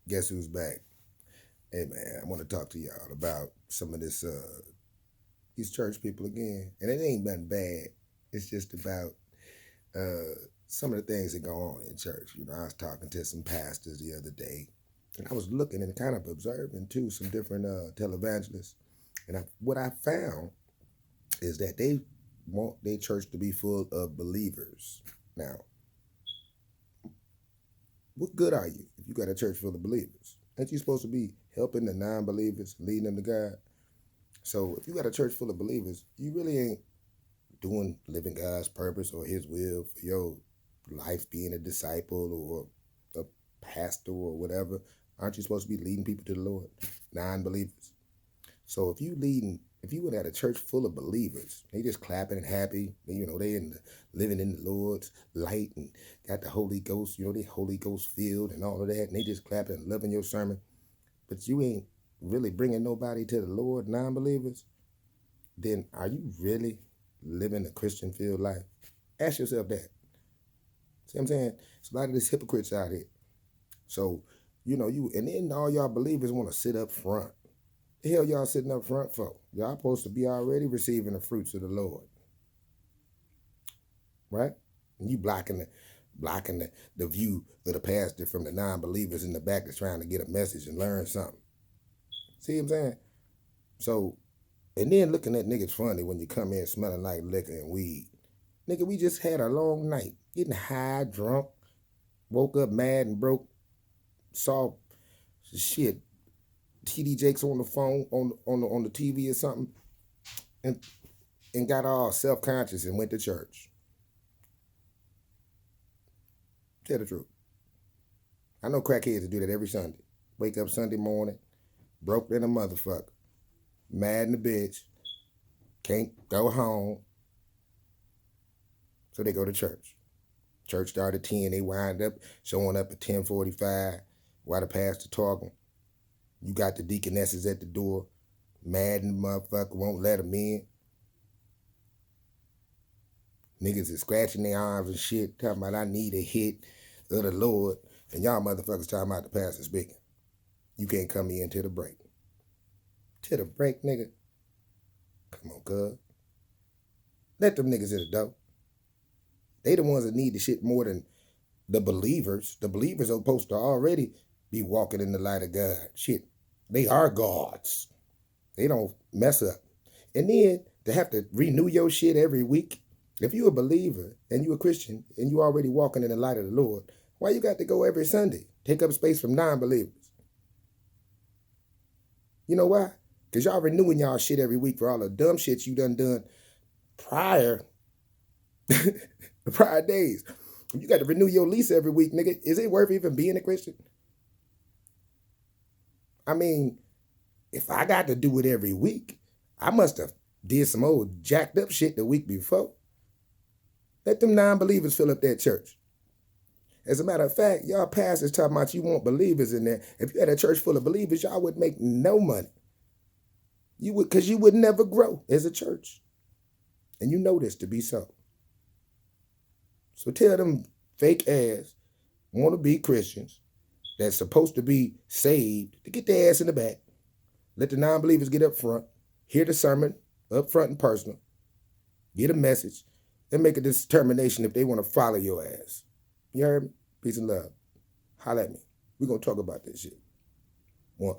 Guess who's back? Hey man, I want to talk to y'all about some of this these church people again. And it ain't nothing bad. It's just about uh some of the things that go on in church. You know, I was talking to some pastors the other day, and I was looking and kind of observing too some different televangelists. And what I found is that they want their church to be full of believers. Now, what good are you if you got a church full of believers? Ain't you supposed to be helping the non-believers, leading them to God? So if you got a church full of believers, you really ain't doing living God's purpose or His will for your life, being a disciple or a pastor or whatever. Aren't you supposed to be leading people to the Lord? Non-believers. So if you would have a church full of believers, they just clapping and happy, you know, they living in the Lord's light and got the Holy Ghost, you know, they Holy Ghost filled and all of that, and they just clapping and loving your sermon, but you ain't really bringing nobody to the Lord, non-believers, then are you really living a Christian filled life? Ask yourself that. See what I'm saying? It's a lot of these hypocrites out here. So, you know, and then all y'all believers want to sit up front. The hell y'all sitting up front for? Y'all supposed to be already receiving the fruits of the Lord, right? And you blocking the view of the pastor from the non-believers in the back that's trying to get a message and learn something. See what I'm saying? So, and then looking at niggas funny when you come in smelling like liquor and weed. Nigga, we just had a long night, getting high, drunk, woke up mad and broke, saw shit, TD Jakes on the phone, on the TV or something, and got all self-conscious and went to church. Tell the truth. I know crackheads that do that every Sunday. Wake up Sunday morning, broke than a motherfucker, mad in the bitch, can't go home, so they go to church. Church started at 10, they wind up showing up at 10:45 while the pastor talking. You got the deaconesses at the door, mad and the motherfucker won't let them in. Niggas is scratching their arms and shit, talking about I need a hit of the Lord, and y'all motherfuckers talking about the pastor speaking. You can't come in till the break. Till the break, nigga. Come on, cuz. Let them niggas in the door. They the ones that need the shit more than the believers. The believers are supposed to already be walking in the light of God. Shit, they are gods. They don't mess up. And then to have to renew your shit every week. If you a believer and you a Christian and you already walking in the light of the Lord, why you got to go every Sunday? Take up space from non-believers. You know why? Because y'all renewing y'all shit every week for all the dumb shit you done prior the prior days. You got to renew your lease every week, nigga. Is it worth even being a Christian? I mean, if I got to do it every week, I must have did some old jacked up shit the week before. Let them non-believers fill up that church. As a matter of fact, y'all pastors talking about you want believers in there. If you had a church full of believers, y'all would make no money. You would, because you would never grow as a church. And you know this to be so. So tell them fake ass, want to be Christians, that's supposed to be saved, to get their ass in the back. Let the non-believers get up front, hear the sermon up front and personal, get a message, and make a determination if they want to follow your ass. You heard me? Peace and love. Holla at me. We're going to talk about this shit. One.